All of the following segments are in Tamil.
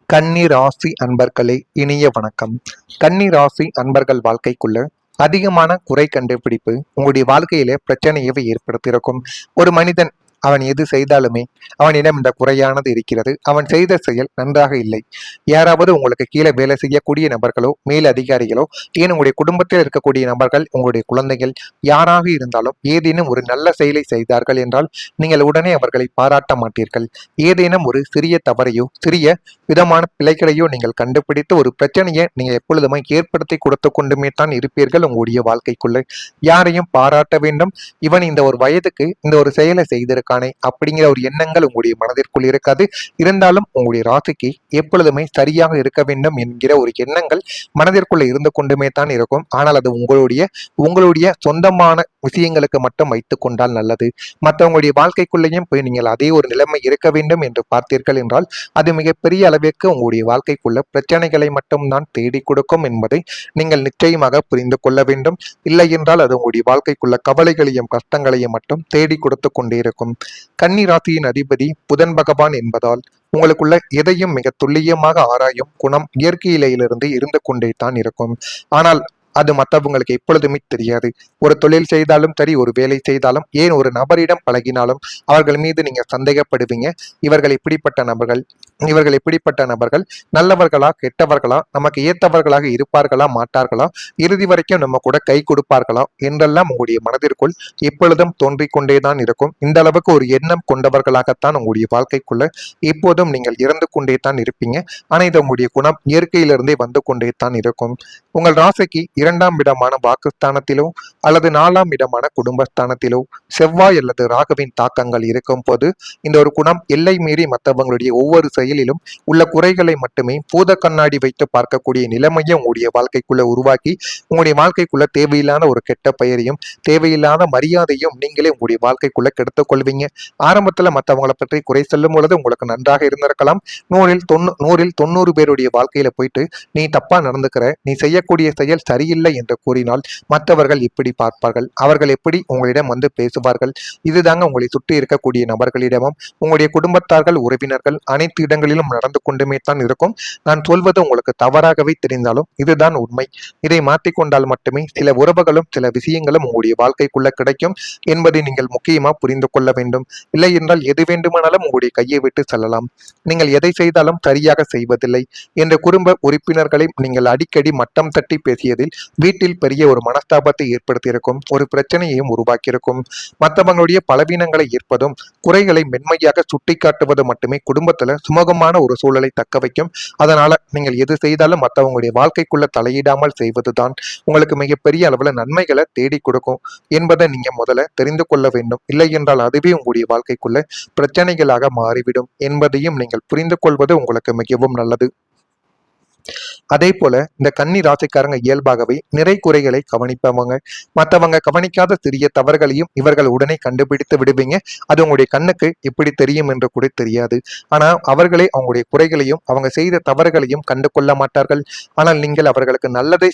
கன்னி ராசி அன்பர்களே, இனிய வணக்கம். கன்னி ராசி அன்பர்கள் வாழ்க்கைக்குள்ள அதிகமான குறை கண்டுபிடிப்பு உங்களுடைய வாழ்க்கையில பிரச்சனையவை ஏற்படுத்தியிருக்கும். ஒரு மனிதன் அவன் எது செய்தாலுமே அவனிடம் இந்த குறையானது இருக்கிறது. அவன் செய்த செயல் நன்றாக இல்லை. யாராவது உங்களுக்கு கீழே வேலை செய்யக்கூடிய நபர்களோ, மேல் அதிகாரிகளோ, ஏன் உங்களுடைய குடும்பத்தில் இருக்கக்கூடிய நபர்கள், உங்களுடைய குழந்தைகள் யாராக இருந்தாலும் ஏதேனும் ஒரு நல்ல செயலை செய்தார்கள் என்றால் நீங்கள் உடனே அவர்களை பாராட்ட மாட்டீர்கள். ஏதேனும் ஒரு சிறிய தவறையோ, சிறிய விதமான பிழைகளையோ நீங்கள் கண்டுபிடித்து ஒரு பிரச்சனையை நீங்கள் எப்பொழுதுமே ஏற்படுத்தி கொடுத்து கொண்டுமே தான் இருப்பீர்கள். உங்களுடைய வாழ்க்கைக்குள்ள யாரையும் பாராட்ட வேண்டும், இவன் இந்த ஒரு வயதுக்கு இந்த ஒரு செயலை செய்திருக்கானே அப்படிங்கிற ஒரு எண்ணங்கள் உங்களுடைய மனதிற்குள் இருக்காது. இருந்தாலும் உங்களுடைய ராசிக்கு எப்பொழுதுமே சரியாக இருக்க வேண்டும் என்கிற ஒரு எண்ணங்கள் மனதிற்குள்ள இருந்து கொண்டுமே தான் இருக்கும். ஆனால் அது உங்களுடைய சொந்தமான விஷயங்களுக்கு மட்டும் வைத்துக் கொண்டால் நல்லது. மற்றவங்களுடைய வாழ்க்கைக்குள்ளேயும் போய் நீங்கள் அதே ஒரு நிலைமை இருக்க வேண்டும் என்று பார்த்தீர்கள் என்றால் அது மிகப்பெரிய அளவிற்கு உங்களுடைய வாழ்க்கைக்குள்ள பிரச்சனைகளை மட்டும்தான் தேடி கொடுக்கும் என்பதை நீங்கள் நிச்சயமாக புரிந்து கொள்ள வேண்டும். இல்லை என்றால் அது உங்களுடைய வாழ்க்கைக்குள்ள கவலைகளையும் கஷ்டங்களையும் மட்டும் தேடி கொடுத்து கொண்டே இருக்கும். கன்னி ராசியின் அதிபதி புதன் பகவான் என்பதால் உங்களுக்குள்ள எதையும் மிக துல்லியமாக ஆராயும் குணம் இயற்கையிலிருந்து இருந்து கொண்டே தான் இருக்கும். ஆனால் அது மற்றவங்களுக்கு எப்பொழுதுமே தெரியாது. ஒரு தொழில் செய்தாலும் சரி, ஒரு வேலை செய்தாலும், ஏன் ஒரு நபரிடம் பழகினாலும் அவர்கள் மீது நீங்க சந்தேகப்படுவீங்க. இவர்கள் எப்படிப்பட்ட நபர்கள் நல்லவர்களா கெட்டவர்களா, நமக்கு ஏற்றவர்களாக இருப்பார்களா மாட்டார்களா, இறுதி வரைக்கும் நம்ம கூட கை கொடுப்பார்களா என்றெல்லாம் உங்களுடைய மனதிற்குள் எப்பொழுதும் தோன்றிக் கொண்டேதான் இருக்கும். இந்த அளவுக்கு ஒரு எண்ணம் கொண்டவர்களாகத்தான் உங்களுடைய வாழ்க்கைக்குள்ள எப்போதும் நீங்கள் இறந்து கொண்டே தான் இருப்பீங்க. ஆனா இது உங்களுடைய குணம் இயற்கையிலிருந்தே வந்து கொண்டே தான் இருக்கும். உங்கள் ராசிக்கு 2ஆம் இடமான வாக்குஸ்தானத்திலோ அல்லது 4ஆம் இடமான குடும்பஸ்தானத்திலோ செவ்வாய் அல்லது ராகுவின் தாக்கங்கள் இருக்கும் போது இந்த ஒரு குணம் எல்லை மீறி மற்றவங்களுடைய ஒவ்வொரு செயலிலும் உள்ள குறைகளை மட்டுமே பூத கண்ணாடி வைத்து பார்க்கக்கூடிய நிலைமையை உங்களுடைய வாழ்க்கைக்குள்ள உருவாக்கி உங்களுடைய வாழ்க்கைக்குள்ள தேவையில்லாத ஒரு கெட்ட பெயரையும் தேவையில்லாத மரியாதையும் நீங்களே உங்களுடைய வாழ்க்கைக்குள்ள கெடுத்துக் கொள்வீங்க. ஆரம்பத்துல மற்றவங்களை பற்றி குறை சொல்லும் பொழுது உங்களுக்கு நன்றாக இருந்திருக்கலாம். நூறில் 90 பேருடைய வாழ்க்கையில போயிட்டு நீ தப்பா நடந்துக்கிற, நீ செய்யக்கூடிய செயல் சரியில்லை என்று கூறினால் மற்றவர்கள் எப்படி பார்ப்பார்கள், அவர்கள் எப்படி உங்களிடம் வந்து பேசுவார்கள். இதுதாங்க உங்களை சுற்றி இருக்கக்கூடிய நபர்களிடமும் உங்களுடைய குடும்பத்தார்கள் உறவினர்கள் அனைத்து இடங்களிலும் நடந்து கொண்டுமே தான் இருக்கும். நான் சொல்வது உங்களுக்கு தவறாகவே தெரிந்தாலும் இதுதான் உண்மை. இதை மாற்றிக்கொண்டால் மட்டுமே சில உறவுகளும் சில விஷயங்களும் உங்களுடைய வாழ்க்கைக்குள்ள கிடைக்கும் என்பதை நீங்கள் முக்கியமா புரிந்து கொள்ள வேண்டும். இல்லை என்றால் எது வேண்டுமானாலும் உங்களுடைய கையை விட்டு செல்லலாம். நீங்கள் எதை செய்தாலும் சரியாக செய்வதில்லை என்ற குடும்ப உறுப்பினர்களை நீங்கள் அடிக்கடி மட்டம் தட்டி பேசியதில் வீட்டில் பெரிய ஒரு மனஸ்தாபத்தை ஏற்படுத்தியிருக்கும், ஒரு பிரச்சனையையும் உருவாக்கியிருக்கும். மற்றவங்களுடைய பலவீனங்களை ஏற்பதும் குறைகளை மென்மையாக சுட்டி காட்டுவது மட்டுமே குடும்பத்துல சுமூகமான ஒரு சூழலை தக்க வைக்கும். அதனால நீங்கள் எது செய்தாலும் மற்றவங்களுடைய வாழ்க்கைக்குள்ள தலையிடாமல் செய்வதுதான் உங்களுக்கு மிகப்பெரிய அளவுல நன்மைகளை தேடி கொடுக்கும் என்பதை நீங்க முதல்ல தெரிந்து கொள்ள வேண்டும். இல்லை என்றால் அதுவே உங்களுடைய வாழ்க்கைக்குள்ள பிரச்சனைகளாக மாறிவிடும் என்பதையும் நீங்கள் புரிந்து கொள்வது உங்களுக்கு மிகவும் நல்லது. அதே போல இந்த கன்னி ராசிக்காரங்க இயல்பாகவே நிறை குறைகளை கவனிப்பவங்க. மற்றவங்க கவனிக்காத சிறிய தவறுகளையும் இவர்கள் உடனே கண்டுபிடித்து விடுவீங்க. அது உங்களுடைய கண்ணுக்கு எப்படி தெரியும் என்று கூட தெரியாது. ஆனா அவர்களே அவங்களுடைய குறைகளையும் அவங்க செய்த தவறுகளையும் கண்டு கொள்ள மாட்டார்கள். ஆனால் நீங்கள் அவர்களுக்கு நல்லதை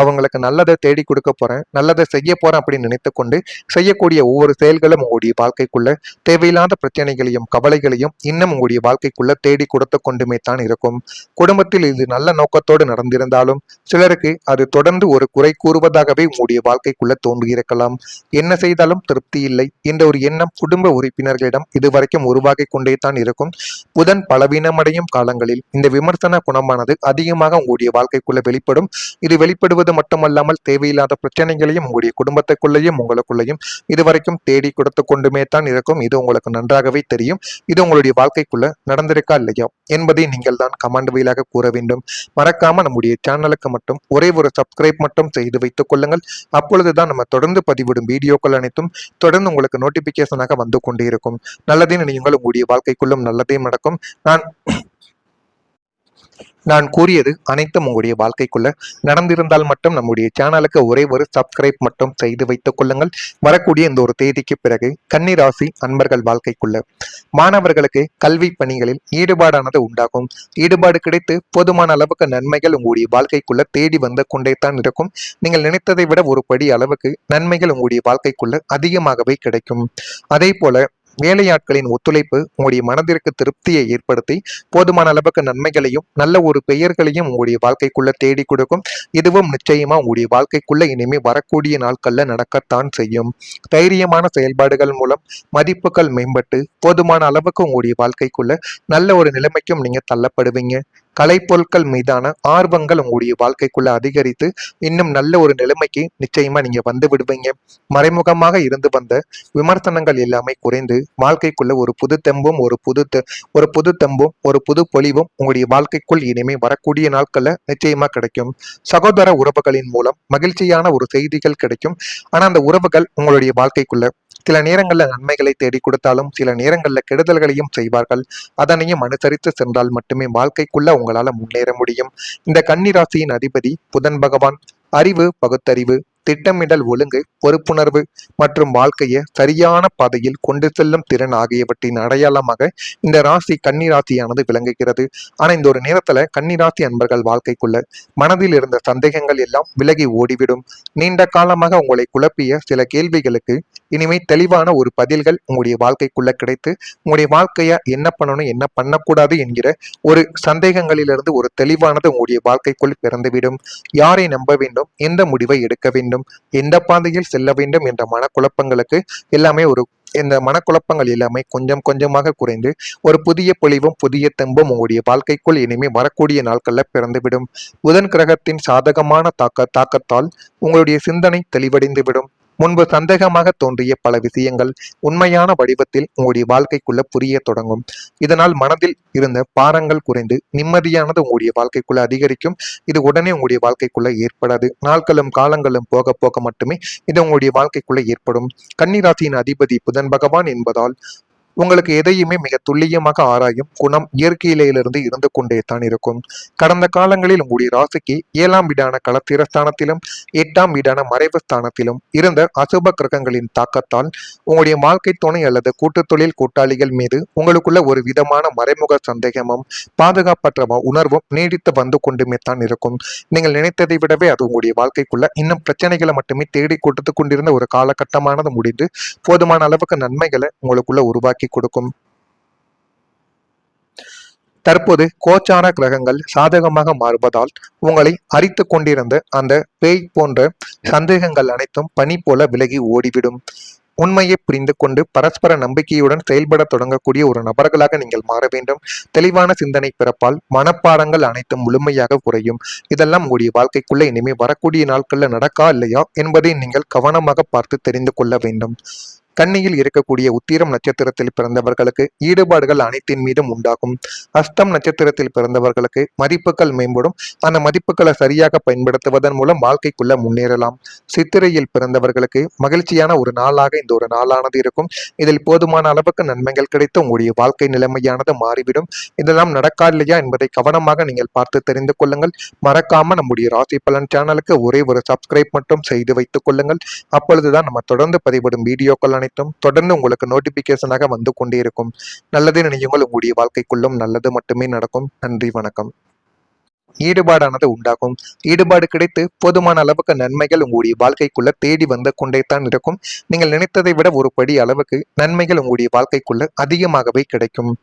அவங்களுக்கு நல்லதை தேடி கொடுக்க போறேன், நல்லதை செய்ய போறேன் அப்படின்னு நினைத்து கொண்டு செய்யக்கூடிய ஒவ்வொரு செயல்களும் உங்களுடைய வாழ்க்கைக்குள்ள தேவையில்லாத பிரச்சனைகளையும் கவலைகளையும் இன்னும் உங்களுடைய வாழ்க்கைக்குள்ள தேடி கொடுத்து கொண்டுமே தான் இருக்கும். குடும்பத்தில் இது நல்ல நோக்கத்தோடு நடந்திருந்தாலும் சிலருக்கு அது தொடர்ந்து ஒரு குறை கூறுவதாகவே உங்களுடைய வாழ்க்கைக்குள்ள தோன்றியிருக்கலாம். என்ன செய்தாலும் திருப்தி இல்லை என்ற ஒரு எண்ணம் குடும்ப உறுப்பினர்களிடம் இதுவரைக்கும் உருவாகி கொண்டே தான் இருக்கும். புதன் பலவீனமடையும் காலங்களில் இந்த விமர்சன குணமானது அதிகமாக உங்களுடைய வாழ்க்கைக்குள்ள வெளிப்படும். இது வெளிப்படுவது மட்டுமல்லாமல் தேவையில்லாத பிரச்சனைகளையும் உங்களுடைய குடும்பத்துக்குள்ளேயும் உங்களுக்குள்ளேயும் இதுவரைக்கும் தேடி கொடுத்து கொண்டுமே தான் இருக்கும். இது உங்களுக்கு நன்றாகவே தெரியும். இது உங்களுடைய வாழ்க்கைக்குள்ள நடந்திருக்கா இல்லையா என்பதை நீங்கள் தான் கமெண்ட் வாயிலாக கூற வேண்டும். மறக்காம நம்முடைய சேனலுக்கு மட்டும் ஒரே ஒரு சப்ஸ்கிரைப் மட்டும் செய்து வைத்துக் கொள்ளுங்கள். அப்பொழுதுதான் நம்ம தொடர்ந்து பதிவிடும் வீடியோக்கள் அனைத்தும் தொடர்ந்து உங்களுக்கு நோட்டிபிகேஷனாக வந்து கொண்டே இருக்கும். நல்லதே நினையுங்கள், உங்களுடைய வாழ்க்கைக்குள்ளும் நல்லதே நடக்கும். நான் கூறியது அனைத்தும் உங்களுடைய வாழ்க்கைக்குள்ள நடந்திருந்தால் மட்டும் நம்முடைய சேனலுக்கு ஒரே ஒரு சப்ஸ்கிரைப் மட்டும் செய்து வைத்துக் கொள்ளுங்கள். வரக்கூடிய இந்த ஒரு தேதிக்கு பிறகு கன்னி ராசி அன்பர்கள் வாழ்க்கைக்குள்ள மாணவர்களுக்கு கல்வி பணிகளில் ஈடுபாடானது உண்டாகும். ஈடுபாடு கிடைத்து போதுமான அளவுக்கு நன்மைகள் உங்களுடைய வாழ்க்கைக்குள்ள தேடி வந்து கொண்டே தான் இருக்கும். நீங்கள் நினைத்ததை விட ஒரு படி அளவுக்கு நன்மைகள் உங்களுடைய வாழ்க்கைக்குள்ள அதிகமாகவே கிடைக்கும். அதே போல வேலையாட்களின் ஒத்துழைப்பு உங்களுடைய மனதிற்கு திருப்தியை ஏற்படுத்தி போதுமான அளவுக்கு நன்மைகளையும் நல்ல ஒரு பெயர்களையும் உங்களுடைய வாழ்க்கைக்குள்ள தேடி கொடுக்கும். இதுவும் நிச்சயமா உங்களுடைய வாழ்க்கைக்குள்ள இனிமே வரக்கூடிய நாட்கள்ல நடக்கத்தான் செய்யும். தைரியமான செயல்பாடுகள் மூலம் மதிப்புகள் மேம்பட்டு போதுமான அளவுக்கு உங்களுடைய வாழ்க்கைக்குள்ள நல்ல ஒரு நிலைமைக்கும் நீங்க தள்ளப்படுவீங்க. கலைப்பொருட்கள் மீதான ஆர்வங்கள் உங்களுடைய வாழ்க்கைக்குள்ள அதிகரித்து இன்னும் நல்ல ஒரு நிலைமைக்கு நிச்சயமா நீங்க வந்து விடுவீங்க. மறைமுகமாக இருந்து வந்த விமர்சனங்கள் எல்லாமே குறைந்து வாழ்க்கைக்குள்ள ஒரு புது தெம்பும் ஒரு புது பொலிவும் உங்களுடைய வாழ்க்கைக்குள் இனிமே வரக்கூடிய நாட்கள்ல நிச்சயமா கிடைக்கும். சகோதர உறவுகளின் மூலம் மகிழ்ச்சியான ஒரு செய்திகள் கிடைக்கும். ஆனா அந்த உறவுகள் உங்களுடைய வாழ்க்கைக்குள்ள சில நேரங்கள்ல நன்மைகளை தேடி கொடுத்தாலும் சில நேரங்கள்ல கெடுதல்களையும் செய்வார்கள். அதனையும் அனுசரித்து சென்றால் மட்டுமே வாழ்க்கைக்குள்ள உங்களால முன்னேற முடியும். இந்த கன்னிராசியின் அதிபதி புதன் பகவான். அறிவு, பகுத்தறிவு, திட்டமிடல், ஒழுங்கு, பொறுப்புணர்வு மற்றும் வாழ்க்கையை சரியான பாதையில் கொண்டு செல்லும் திறன் ஆகியவற்றின் அடையாளமாக இந்த ராசி கன்னிராசியானது விளங்குகிறது. ஆனா இந்த ஒரு நேரத்துல கன்னிராசி அன்பர்கள் வாழ்க்கைக்குள்ள மனதில் இருந்த சந்தேகங்கள் எல்லாம் விலகி ஓடிவிடும். நீண்ட காலமாக உங்களை குழப்பிய சில கேள்விகளுக்கு இனிமே தெளிவான ஒரு பதில்கள் உங்களுடைய வாழ்க்கைக்குள்ள கிடைத்து உங்களுடைய வாழ்க்கைய என்ன பண்ணணும் என்ன பண்ணக்கூடாது என்கிற ஒரு சந்தேகங்களிலிருந்து ஒரு தெளிவானது உங்களுடைய வாழ்க்கைக்குள் பிறந்துவிடும். யாரை நம்ப வேண்டும், எந்த முடிவை எடுக்க வேண்டும், எந்த பாதையில் செல்ல வேண்டும் என்ற மனக்குழப்பங்களுக்கு எல்லாமே இந்த மனக்குழப்பங்கள் எல்லாமே கொஞ்சம் கொஞ்சமாக குறைந்து ஒரு புதிய பொலிவும் புதிய தெம்பும் உங்களுடைய வாழ்க்கைக்குள் இனிமே வரக்கூடிய நாட்கள்ல பிறந்துவிடும். புதன் கிரகத்தின் சாதகமான தாக்கத்தால் உங்களுடைய சிந்தனை தெளிவடைந்து விடும். முன்பு சந்தேகமாக தோன்றிய பல விஷயங்கள் உண்மையான வடிவத்தில் உங்களுடைய வாழ்க்கைக்குள்ள புரிய தொடங்கும். இதனால் மனதில் இருந்த பாரங்கள் குறைந்து நிம்மதியானது உங்களுடைய வாழ்க்கைக்குள்ள அதிகரிக்கும். இது உடனே உங்களுடைய வாழ்க்கைக்குள்ள ஏற்படாது. நாட்களும் காலங்களும் போக போக மட்டுமே இது உங்களுடைய வாழ்க்கைக்குள்ள ஏற்படும். கன்னிராசியின் அதிபதி புதன் பகவான் என்பதால் உங்களுக்கு எதையுமே மிக துல்லியமாக ஆராயும் குணம் இயற்கையிலிருந்து இருந்து கொண்டே தான் இருக்கும். கடந்த காலங்களில் உங்களுடைய ராசிக்கு 7ஆம் வீடான களத்திரஸ்தானத்திலும் 8ஆம் வீடான மறைவு ஸ்தானத்திலும் இருந்த அசுப கிரகங்களின் தாக்கத்தால் உங்களுடைய வாழ்க்கை துணை அல்லது கூட்டு தொழில் கூட்டாளிகள் மீது உங்களுக்குள்ள ஒரு விதமான மறைமுக சந்தேகமும் பாதுகாப்பற்ற உணர்வும் நீடித்து வந்து கொண்டுமே தான் இருக்கும். நீங்கள் நினைத்ததை விடவே அது உங்களுடைய வாழ்க்கைக்குள்ள இன்னும் பிரச்சனைகளை மட்டுமே தேடி கொடுத்து கொண்டிருந்த ஒரு காலகட்டமானது முடிந்து போதுமான அளவுக்கு நன்மைகளை உங்களுக்குள்ள உருவாக்கி கொடுக்கும். தற்போது கோச்சார கிரகங்கள் சாதகமாக மாறுவதால் உங்களை அரித்து கொண்டிருந்த அந்த பேய் போன்ற சந்தேகங்கள் அனைத்தும் பனி போல விலகி ஓடிவிடும். உண்மையை புரிந்து கொண்டு பரஸ்பர நம்பிக்கையுடன் செயல்பட தொடங்கக்கூடிய ஒரு நபர்களாக நீங்கள் மாற வேண்டும். தெளிவான சிந்தனை பிறப்பால் மனப்பாடங்கள் அனைத்தும் முழுமையாக குறையும். இதெல்லாம் உங்களுடைய வாழ்க்கைக்குள்ள இனிமே வரக்கூடிய நாட்கள்ல நடக்கா இல்லையா என்பதை நீங்கள் கவனமாக பார்த்து தெரிந்து கொள்ள வேண்டும். கன்னியில் இருக்கக்கூடிய உத்திரம் நட்சத்திரத்தில் பிறந்தவர்களுக்கு ஈடுபாடுகள் அனைத்தின் மீதும் உண்டாகும். அஸ்தம் நட்சத்திரத்தில் பிறந்தவர்களுக்கு மதிப்புகள் மேம்படும். அந்த மதிப்புகளை சரியாக பயன்படுத்துவதன் மூலம் வாழ்க்கைக்குள்ள முன்னேறலாம். சித்திரையில் பிறந்தவர்களுக்கு மகிழ்ச்சியான ஒரு நாளாக இந்த ஒரு நாளானது இருக்கும். இதில் போதுமான அளவுக்கு நன்மைகள் கிடைத்து உங்களுடைய வாழ்க்கை நிலைமையானது மாறிவிடும். இதெல்லாம் நடக்கா இல்லையா என்பதை கவனமாக நீங்கள் பார்த்து தெரிந்து கொள்ளுங்கள். மறக்காம நம்முடைய ராசி பலன் சேனலுக்கு ஒரே ஒரு சப்ஸ்கிரைப் மட்டும் செய்து வைத்துக் கொள்ளுங்கள். அப்பொழுதுதான் நம்ம தொடர்ந்து பதிவிடும் வீடியோக்கள் அனைத்தும் தொடர்ந்து உங்களுக்கு நோட்டிபிகேஷனாக வந்து கொண்டே இருக்கும். நல்லது நினையுங்கள், உங்களுடைய வாழ்க்கைக்குள்ளும் நல்லது மட்டுமே நடக்கும். நன்றி, வணக்கம். ஈடுபாடானது உண்டாகும். ஈடுபாடு கிடைத்து போதுமான அளவுக்கு நன்மைகள் உங்களுடைய வாழ்க்கைக்குள்ள தேடி வந்து கொண்டே தான் இருக்கும். நீங்கள் நினைத்ததை விட ஒரு படி அளவுக்கு நன்மைகள் உங்களுடைய வாழ்க்கைக்குள்ள அதிகமாகவே கிடைக்கும்.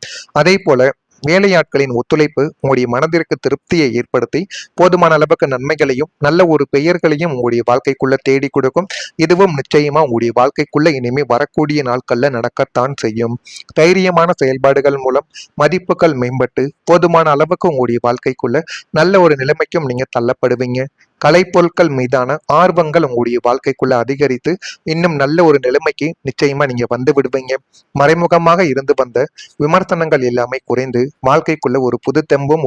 அதே போல வேலையாட்களின் ஒத்துழைப்பு உங்களுடைய மனதிற்கு திருப்தியை ஏற்படுத்தி போதுமான அளவுக்கு நன்மைகளையும் நல்ல ஒரு பெயர்களையும் உங்களுடைய வாழ்க்கைக்குள்ள தேடி கொடுக்கும். இதுவும் நிச்சயமா உங்களுடைய வாழ்க்கைக்குள்ள இனிமே வரக்கூடிய நாட்கள்ல நடக்கத்தான் செய்யும். தைரியமான செயல்பாடுகள் மூலம் மதிப்புகள் மேம்பட்டு போதுமான அளவுக்கு உங்களுடைய வாழ்க்கைக்குள்ள நல்ல ஒரு நிலைமைக்கும் நீங்க தள்ளப்படுவீங்க. கலைப்பொருட்கள் மீதான ஆர்வங்கள் உங்களுடைய வாழ்க்கைக்குள்ள அதிகரித்து இன்னும் நல்ல ஒரு நிலைமைக்கு நிச்சயமா நீங்க வந்து விடுவீங்க. மறைமுகமாக இருந்து வந்த விமர்சனங்கள் எல்லாமே குறைந்து வாழ்க்கைக்குள்ள ஒரு புது தெம்பும்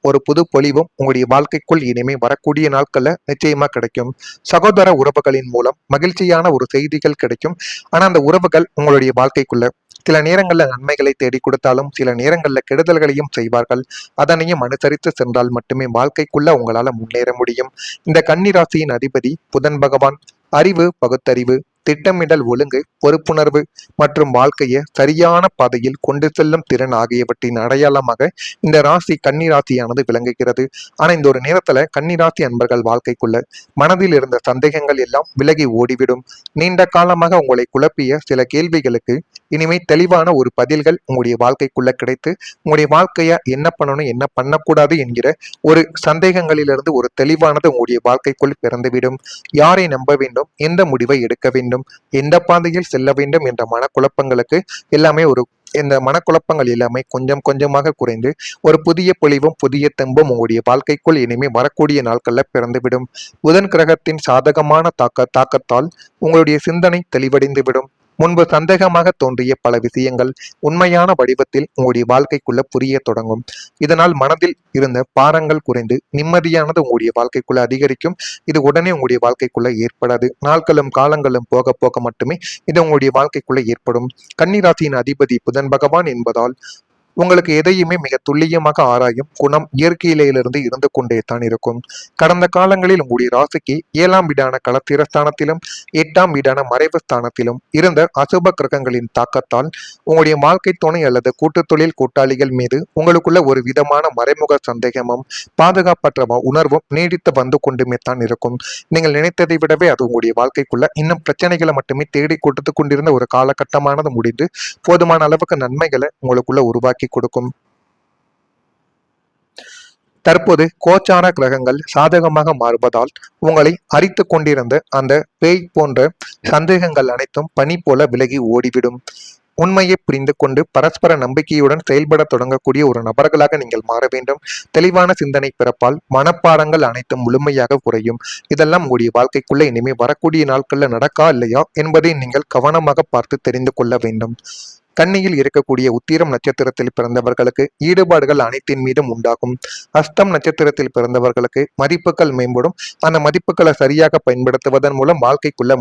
ஒரு புது பொலிவும் உங்களுடைய வாழ்க்கைக்குள் இனிமே வரக்கூடிய நாட்கள்ல நிச்சயமா கிடைக்கும். சகோதர உறவுகளின் மூலம் மகிழ்ச்சியான ஒரு செய்திகள் கிடைக்கும். ஆனா அந்த உறவுகள் உங்களுடைய வாழ்க்கைக்குள்ள சில நேரங்கள்ல நன்மைகளை தேடி கொடுத்தாலும் சில நேரங்கள்ல கெடுதல்களையும் செய்வார்கள். அதனையும் அனுசரித்து சென்றால் மட்டுமே வாழ்க்கைக்குள்ள உங்களால முன்னேற முடியும். இந்த கன்னிராசியின் அதிபதி புதன் பகவான். அறிவு, பகுத்தறிவு, திட்டமிடல், ஒழுங்கு, பொறுப்புணர்வு மற்றும் வாழ்க்கையை சரியான பாதையில் கொண்டு செல்லும் திறன் ஆகியவற்றின் அடையாளமாக இந்த ராசி கன்னி ராசியானது விளங்குகிறது. ஆனா இந்த ஒரு நேரத்துல கன்னி ராசி அன்பர்கள் வாழ்க்கைக்குள்ள மனதில் இருந்த சந்தேகங்கள் எல்லாம் விலகி ஓடிவிடும். நீண்ட காலமாக உங்களை குழப்பிய சில கேள்விகளுக்கு இனிமே தெளிவான ஒரு பதில்கள் உங்களுடைய வாழ்க்கைக்குள்ள கிடைத்து உங்களுடைய வாழ்க்கைய என்ன பண்ணணும் என்ன பண்ணக்கூடாது என்கிற ஒரு சந்தேகங்களிலிருந்து ஒரு தெளிவானது உங்களுடைய வாழ்க்கைக்குள் பிறந்துவிடும். யாரை நம்ப வேண்டும், எந்த முடிவை எடுக்க வேண்டும், எந்த பாதையில் செல்ல வேண்டும் என்ற மனக்குழப்பங்களுக்கு எல்லாமே இந்த மனக்குழப்பங்கள் எல்லாமே கொஞ்சம் கொஞ்சமாக குறைந்து ஒரு புதிய பொலிவும் புதிய தெம்பும் உங்களுடைய வாழ்க்கைக்குள் இனிமே வரக்கூடிய நாட்கள்ல பிறந்துவிடும். புதன் கிரகத்தின் சாதகமான தாக்கத்தால் உங்களுடைய சிந்தனை தெளிவடைந்துவிடும். முன்பு சந்தேகமாக தோன்றிய பல விஷயங்கள் உண்மையான வடிவத்தில் உங்களுடைய வாழ்க்கைக்குள்ள புரிய தொடங்கும். இதனால் மனதில் இருந்த பாரங்கள் குறைந்து நிம்மதியானது உங்களுடைய வாழ்க்கைக்குள்ள அதிகரிக்கும். இது உடனே உங்களுடைய வாழ்க்கைக்குள்ள ஏற்படாது. நாட்களும் காலங்களும் போக போக மட்டுமே இது உங்களுடைய வாழ்க்கைக்குள்ள ஏற்படும். கன்னிராசியின் அதிபதி புதன் பகவான் என்பதால் உங்களுக்கு எதையுமே மிக துல்லியமாக ஆராயும் குணம் இயற்கையிலிருந்து இருந்து கொண்டே தான் இருக்கும். கடந்த காலங்களில் உங்களுடைய ராசிக்கு 7ஆம் வீடான களத்திர ஸ்தானத்திலும் 8ஆம் வீடான மறைவு ஸ்தானத்திலும் இருந்த அசுப கிரகங்களின் தாக்கத்தால் உங்களுடைய வாழ்க்கை துணை அல்லது கூட்டு தொழில் கூட்டாளிகள் மீது உங்களுக்குள்ள ஒரு விதமான மறைமுக சந்தேகமும் பாதுகாப்பற்ற உணர்வும் நீடித்து வந்து கொண்டுமே தான் இருக்கும். நீங்கள் நினைத்ததை விடவே அது உங்களுடைய வாழ்க்கைக்குள்ள இன்னும் பிரச்சனைகளை மட்டுமே தேடி கொடுத்து கொண்டிருந்த ஒரு காலகட்டமானது முடிந்து போதுமான அளவுக்கு நன்மைகளை உங்களுக்குள்ள உருவாக்கி கொடுக்கும். தற்போது கோச்சார கிரகங்கள் சாதகமாக மாறுவதால் உங்களை அரித்து கொண்டிருந்த அந்த பேய் போன்ற சந்தேகங்கள் அனைத்தும் பனி போல விலகி ஓடிவிடும். உண்மையை புரிந்து கொண்டு பரஸ்பர நம்பிக்கையுடன் செயல்பட தொடங்கக்கூடிய ஒரு நபர்களாக நீங்கள் மாற வேண்டும். தெளிவான சிந்தனை பிறப்பால் மனப்பாடங்கள் அனைத்தும் முழுமையாக குறையும். இதெல்லாம் உங்களுடைய வாழ்க்கைக்குள்ள இனிமே வரக்கூடிய நாட்கள்ல நடக்கா இல்லையா என்பதை நீங்கள் கவனமாக பார்த்து தெரிந்து கொள்ள வேண்டும். கன்னியில் இருக்கக்கூடிய உத்திரம் நட்சத்திரத்தில் பிறந்தவர்களுக்கு ஈடுபாடுகள் அனைத்தின் மீதும் உண்டாகும். அஸ்தம் நட்சத்திரத்தில் பிறந்தவர்களுக்கு மதிப்புகள் மேம்படும். அந்த மதிப்புகளை சரியாக பயன்படுத்துவதன் மூலம் வாழ்க்கைக்குள்ள